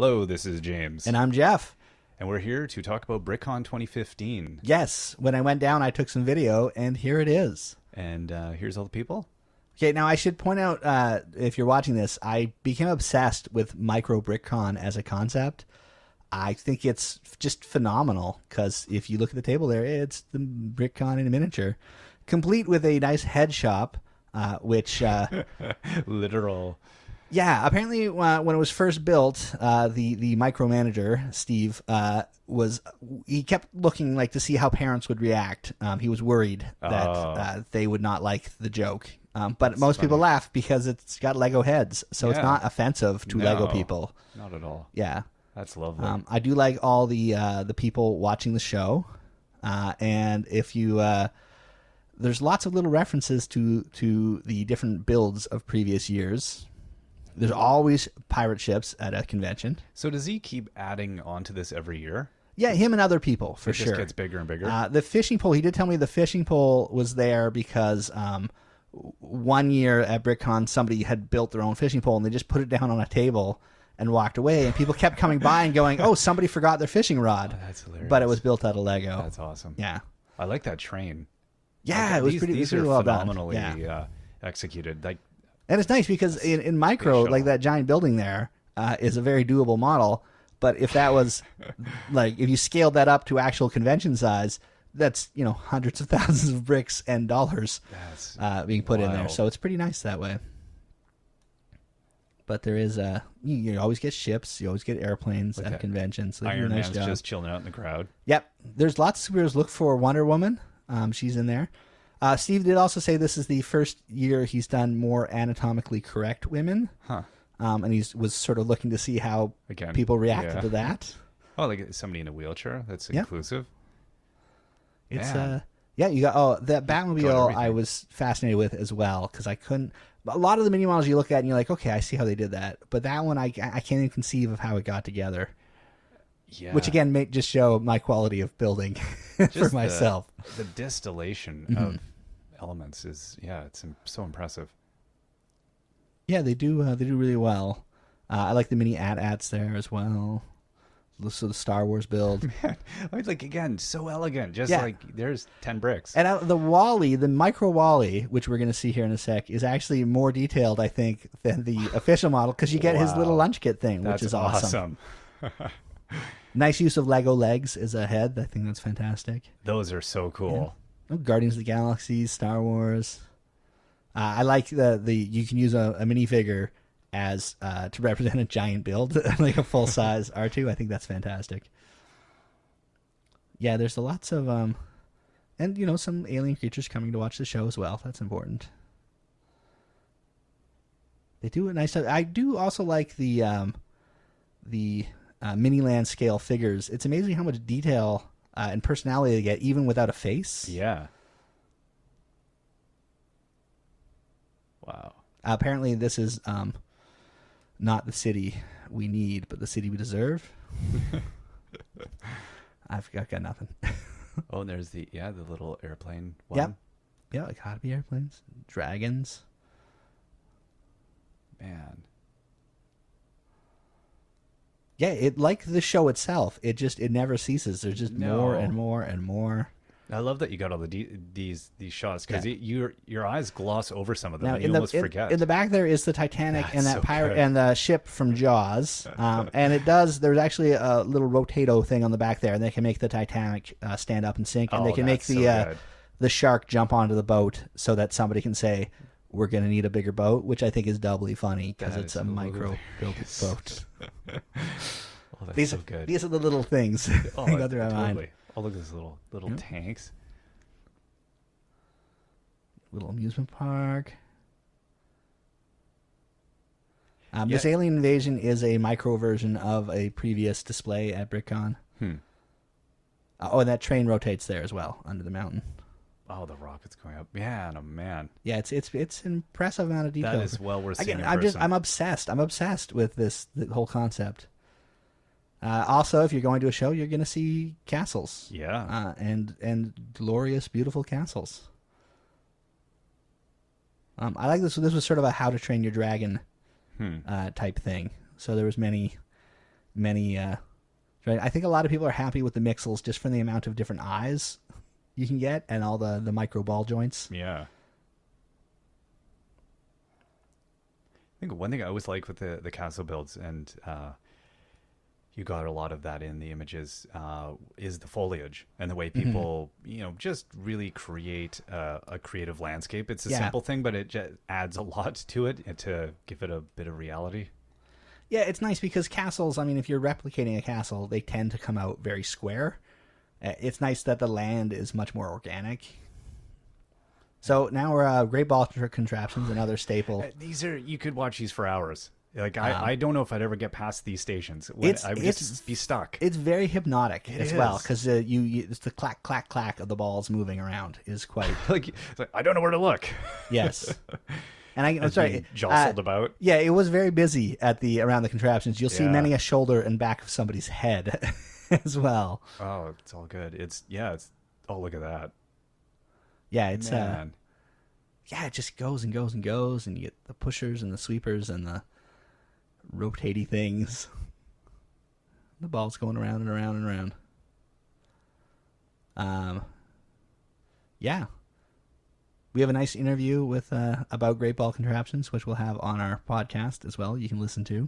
Hello, this is James. And I'm Jeff. And we're here to talk about BrickCon 2015. Yes, when I went down, I took some video, and here it is. And here's all the people. Okay, now I should point out, if you're watching this, I became obsessed with micro BrickCon as a concept. I think it's just phenomenal, because if you look at the table there, it's the BrickCon in a miniature, complete with a nice head shop, which... Literal. Yeah, apparently when it was first built, the micromanager, Steve, he kept looking like to see how parents would react. He was worried that they would not like the joke. But that's most funny. People laugh because it's got Lego heads, so it's not offensive to Lego people. Not at all. Yeah. That's lovely. I do like all the people watching the show. And if you... there's lots of little references to the different builds of previous years. There's always pirate ships at a convention. So does he keep adding on to this every year? Yeah, him and other people, for sure. It just gets bigger and bigger? The fishing pole, he did tell me the fishing pole was there because one year at BrickCon, somebody had built their own fishing pole, and they just put it down on a table and walked away. And people kept coming by and going, oh, somebody forgot their fishing rod. Oh, that's hilarious. But it was built out of Lego. That's awesome. Yeah. I like that train. Yeah, it was pretty These are well phenomenally done. executed. Like. And it's nice because in micro, like that giant building there is a very doable model. But if that was like, if you scaled that up to actual convention size, that's, hundreds of thousands of bricks and dollars being put in there. So it's pretty nice that way. But there is you always get ships, you always get airplanes at conventions. So Iron Man's just chilling out in the crowd. Yep. There's lots of superheroes. Look for Wonder Woman. She's in there. Steve did also say this is the first year he's done more anatomically correct women. Huh. And he was sort of looking to see how people reacted to that. Oh, like somebody in a wheelchair? That's inclusive? It's you got that Batmobile I was fascinated with as well, because I couldn't... A lot of the mini models you look at and you're like, okay, I see how they did that. But that one, I can't even conceive of how it got together. Yeah. Which, again, may just show my quality of building for myself. The distillation of elements is, it's so impressive. Yeah, they do really well. I like the mini AT-ATs there as well. So the Star Wars build. Man, I mean, like, again, so elegant. Just like, there's 10 bricks. And the Wally, the micro Wally, which we're going to see here in a sec, is actually more detailed, I think, than the official model, because you get his little lunch kit thing, which is awesome. Nice use of Lego legs as a head. I think that's fantastic. Those are so cool. Yeah. Guardians of the Galaxy, Star Wars. I like the you can use a minifigure as to represent a giant build, like a full size R2. I think that's fantastic. Yeah, there's lots of and some alien creatures coming to watch the show as well. That's important. They do a nice job. I do also like the Miniland scale figures. It's amazing how much detail and personality they get, even without a face. Yeah. Wow. Apparently, this is not the city we need, but the city we deserve. I've got nothing. Oh, and there's the little airplane one. Yep. Yeah, it gotta be airplanes. Dragons. Man. Yeah, like the show itself, it never ceases. There's just more and more and more. I love that you got all these shots, because your eyes gloss over some of them, now, and you almost forget. In the back there is the Titanic and that pirate and the ship from Jaws, and there's actually a little rotato thing on the back there, and they can make the Titanic stand up and sink, and they can make the shark jump onto the boat so that somebody can say, we're going to need a bigger boat, which I think is doubly funny because it's a micro-built boat. Oh, that's so good. These are the little things that go through my mind. Oh, look at these little tanks. Little amusement park. This alien invasion is a micro version of a previous display at BrickCon. And that train rotates there as well, under the mountain. Oh, the rocket's going up. Man, oh man. Yeah, it's an impressive amount of detail. That is well worth seeing. Again, I'm obsessed. I'm obsessed with the whole concept. Also, if you're going to a show, you're going to see castles. Yeah. And glorious, beautiful castles. I like this. This was sort of a How to Train Your Dragon type thing. So there was many many. Right, I think a lot of people are happy with the Mixels just from the amount of different eyes you can get and all the micro ball joints. Yeah. I think one thing I always like with the castle builds, and you got a lot of that in the images, is the foliage and the way people, just really create a creative landscape. It's a simple thing, but it just adds a lot to it to give it a bit of reality. Yeah, it's nice because castles, I mean, if you're replicating a castle, they tend to come out very square. It's nice that the land is much more organic. So now we're Great Ball Contraptions, another staple. You could watch these for hours. Like, I don't know if I'd ever get past these stations. I would just be stuck. It's very hypnotic as well, because it's the clack, clack, clack of the balls moving around is quite... like, I don't know where to look. Yes. And I'm sorry, jostled about. Yeah, it was very busy around the contraptions. You'll see many a shoulder and back of somebody's head as well. Oh, it's all good. Oh, look at that. Yeah, it's it just goes and goes and goes, and you get the pushers and the sweepers and the rotating things. The ball's going around and around and around. Yeah. We have a nice interview with about Great Ball Contraptions, which we'll have on our podcast as well. You can listen to.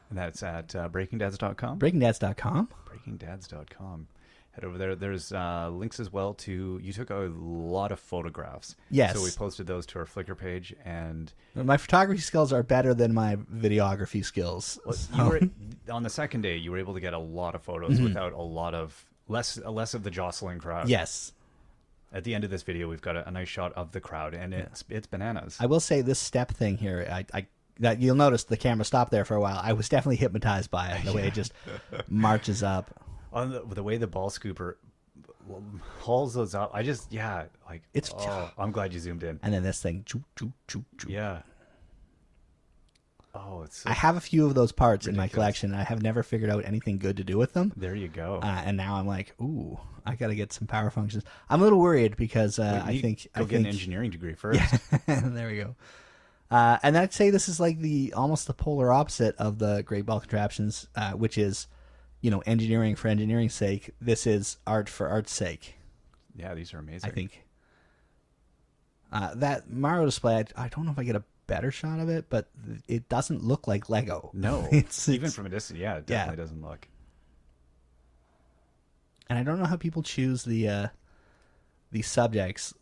And that's at breakingdads.com. Breakingdads.com. Breakingdads.com. Head over there. There's links as well to... You took a lot of photographs. Yes. So we posted those to our Flickr page. And my photography skills are better than my videography skills. On the second day, you were able to get a lot of photos without less of the jostling crowd. Yes. At the end of this video, we've got a nice shot of the crowd, and it's bananas. I will say this step thing here, that you'll notice the camera stopped there for a while. I was definitely hypnotized by it, the way it just marches up. On the way the ball scooper hauls those up, I'm glad you zoomed in. And then this thing, choo, choo, choo, choo. Yeah. Oh, it's. I have a few of those parts in my collection. I have never figured out anything good to do with them. There you go. And now I'm like, ooh, I got to get some power functions. I'm a little worried because I think get an engineering degree first. Yeah, there we go. And I'd say this is like almost the polar opposite of the Great Ball Contraptions, which is, engineering for engineering's sake. This is art for art's sake. Yeah, these are amazing. I think. That Mario display, I don't know if I get a better shot of it, but it doesn't look like Lego. No, even from a distance, it definitely doesn't look. And I don't know how people choose the subjects.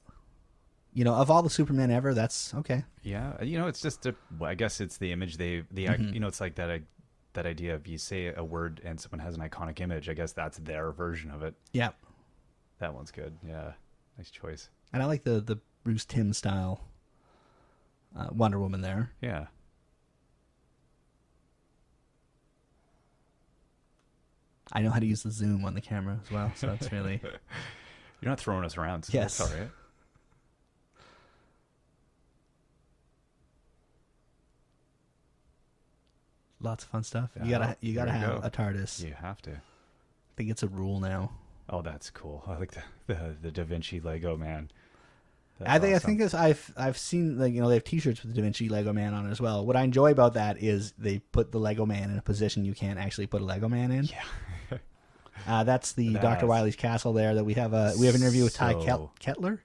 Of all the Supermen ever, that's okay. Yeah, it's just I guess it's the image it's like that idea of you say a word and someone has an iconic image. I guess that's their version of it. Yeah, that one's good. Yeah, nice choice. And I like the Bruce Timm style Wonder Woman there. Yeah. I know how to use the zoom on the camera as well, so it's really... You're not throwing us around, so yes. That's all right. Lots of fun stuff. You gotta have a TARDIS. You have to. I think it's a rule now. Oh, that's cool. I like the Da Vinci Lego man. I think I've seen they have T-shirts with the Da Vinci Lego Man on it as well. What I enjoy about that is they put the Lego Man in a position you can't actually put a Lego Man in. Yeah. That's Dr. Wily's castle there. That we have an interview with Ty Keltner.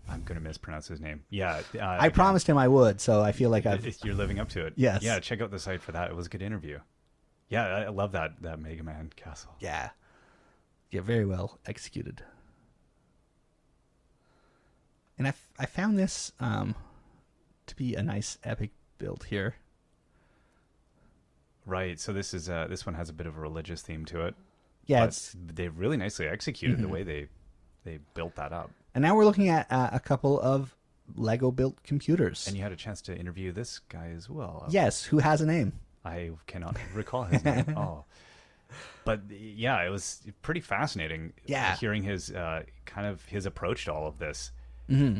I'm gonna mispronounce his name. Yeah. I promised him I would, so I feel like you're living up to it. Yes. Yeah. Check out the site for that. It was a good interview. Yeah, I love that Mega Man castle. Yeah. Yeah, very well executed. And I found this to be a nice epic build here. Right. So this one has a bit of a religious theme to it. Yeah, they really nicely executed the way they built that up. And now we're looking at a couple of Lego built computers. And you had a chance to interview this guy as well. Yes, who has a name? I cannot recall his name. Oh. But yeah, it was pretty fascinating. Yeah. Hearing his kind of his approach to all of this. Mm-hmm.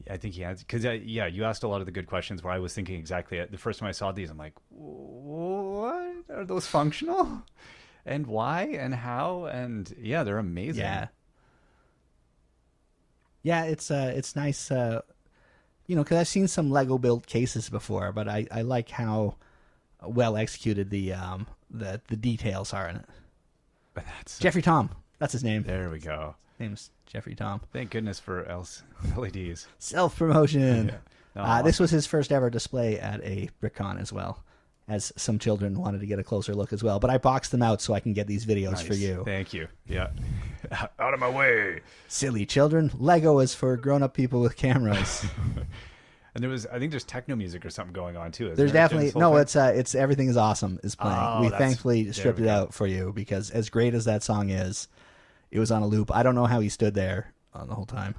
I think he has, because you asked a lot of the good questions where I was thinking exactly the first time I saw these, I'm like, what are those functional, and why and how, and yeah, they're amazing. Yeah, it's nice, because I've seen some Lego built cases before, but I like how well executed the details are in it. That's Jeffrey Tom. That's his name. There we go. His name's Jeffrey Tom. Thank goodness for LEDs. Self-promotion. Yeah. No, awesome. This was his first ever display at a BrickCon as well, as some children wanted to get a closer look as well. But I boxed them out so I can get these videos for you. Thank you. Yeah. Out of my way. Silly children. Lego is for grown-up people with cameras. And I think there's techno music or something going on too. There's definitely it's Everything Is Awesome is playing. We thankfully stripped it out for you because as great as that song is, it was on a loop. I don't know how he stood there on the whole time.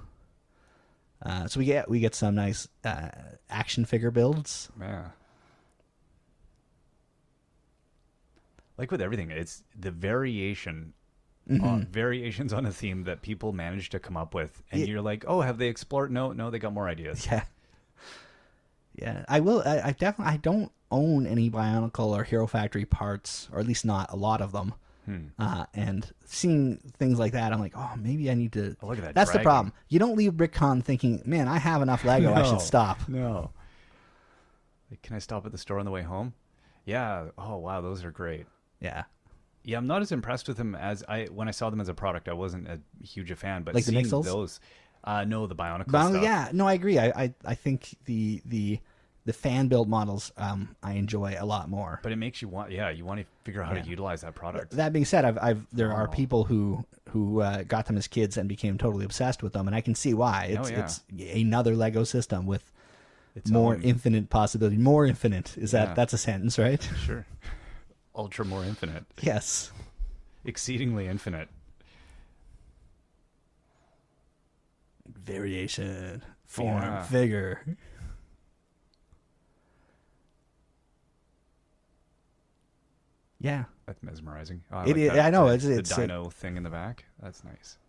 So we get some nice action figure builds. Yeah. Like with everything, it's the variations on a theme that people manage to come up with, and you're like, oh, have they explored? No, they got more ideas. Yeah. I definitely I don't own any Bionicle or Hero Factory parts, or at least not a lot of them. And seeing things like that, I'm like, oh, maybe I need to. Oh, look at that. That's dragon. the problem. You don't leave BrickCon thinking, man, I have enough Lego. I should stop. No. Like, can I stop at the store on the way home? Yeah. Oh, wow, those are great. Yeah. Yeah, I'm not as impressed with them as when I saw them as a product. I wasn't a huge a fan, but like seeing the Mixels? Those, no, the Bionicle stuff. Yeah, no, I agree. I think the fan build models I enjoy a lot more. But it makes you want to figure out how to utilize that product. That being said, there are people who got them as kids and became totally obsessed with them, and I can see why. It's another Lego system with more infinite possibility. More infinite that's a sentence, right? Sure. Ultra more infinite. Yes. Exceedingly infinite. Variation, form, figure. Yeah. That's mesmerizing. Oh, I know. It's the dino thing in the back. That's nice.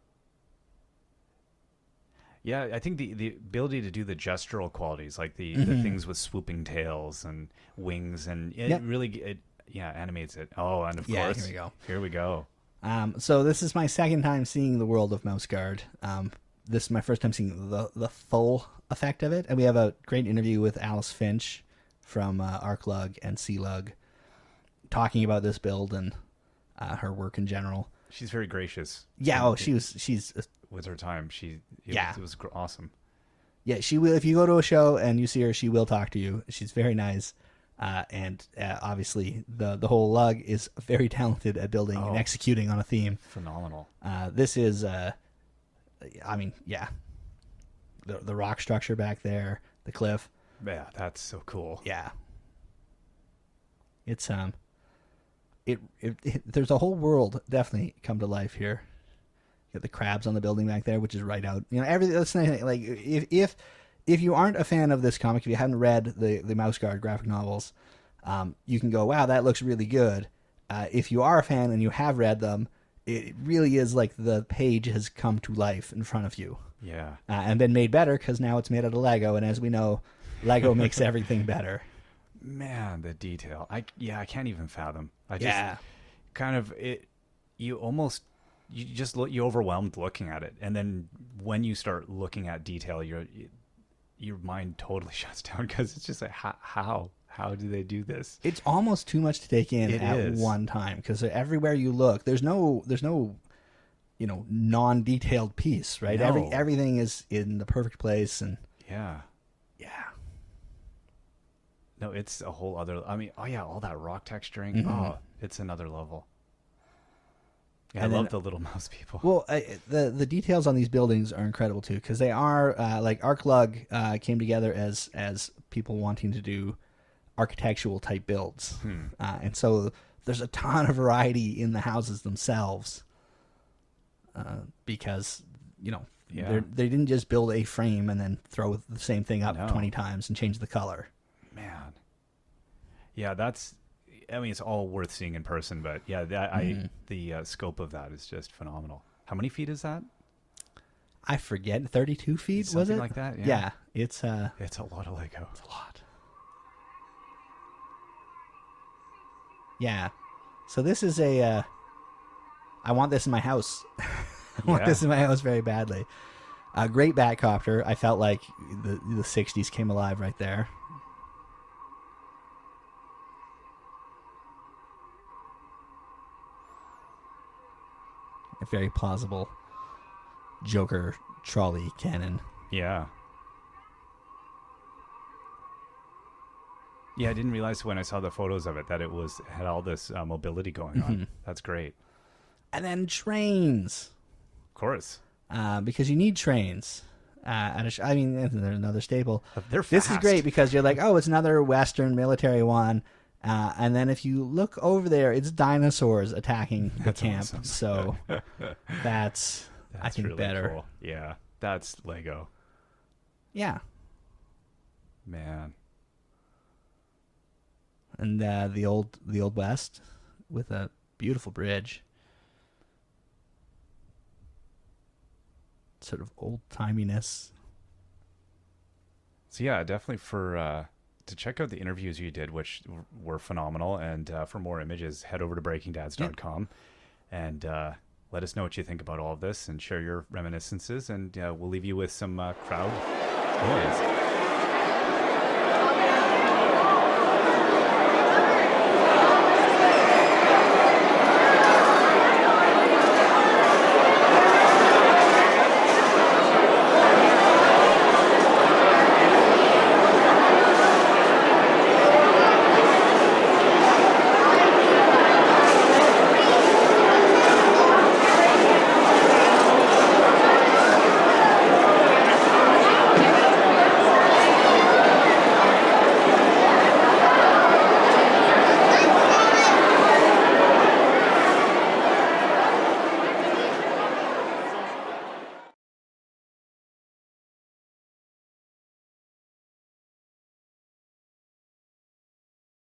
Yeah, I think the ability to do the gestural qualities, like the things with swooping tails and wings, and it really animates it. Oh, and of course, here we go. So this is my second time seeing the world of Mouse Guard. This is my first time seeing the full effect of it, and we have a great interview with Alice Finch from Arklug and Sealug, talking about this build and her work in general. She's very gracious. Yeah. She's with her time. It was awesome. Yeah, she will. If you go to a show and you see her, she will talk to you. She's very nice. And obviously the whole lug is very talented at building and executing on a theme. Phenomenal. This is, the rock structure back there, the cliff. Yeah, that's so cool. Yeah. It's, there's a whole world definitely come to life here. You got the crabs on the building back there, which is right out. Everything. That's like if you aren't a fan of this comic, if you haven't read the Mouse Guard graphic novels, you can go, wow, that looks really good. If you are a fan and you have read them, it really is like the page has come to life in front of you. Yeah. And been made better because now it's made out of Lego, and as we know, Lego makes everything better. Man, the detail. I can't even fathom. Kind of you're overwhelmed looking at it, and then when you start looking at detail, your mind totally shuts down because it's just like how do they do this? It's almost too much to take in one time because everywhere you look, there's no non-detailed piece, right? No. Everything is in the perfect place, and yeah. No, it's a whole other. I mean, all that rock texturing. Mm-hmm. Oh, it's another level. Yeah, I love the little mouse people. Well, the details on these buildings are incredible too, because they are like Arklug came together as people wanting to do architectural type builds, and so there's a ton of variety in the houses themselves, because they didn't just build a frame and then throw the same thing up 20 times and change the color. Man, yeah, it's all worth seeing in person, but the scope of that is just phenomenal. How many feet is that? I forget. 32 feet, something was it? Like that. Yeah, it's a lot of Lego. It's a lot. Yeah. So this is I want this in my house. I want this in my house very badly. A great Batcopter. I felt like the 60s came alive right there. a very plausible Joker trolley cannon. Yeah. Yeah, I didn't realize when I saw the photos of it that it had all this mobility going on. That's great. And then trains. Of course. Because you need trains. I mean, they're another staple. They're fast. This is great because you're like, oh, it's another Western military one. And then if you look over there, it's dinosaurs attacking the camp. Awesome. So that's I think, really better. Cool. Yeah, that's Lego. Yeah. Man. And the old West with a beautiful bridge. Sort of old-timiness. So yeah, definitely to check out the interviews you did, which were phenomenal, and for more images, head over to breakingdads.com and let us know what you think about all of this and share your reminiscences, and we'll leave you with some crowd noise.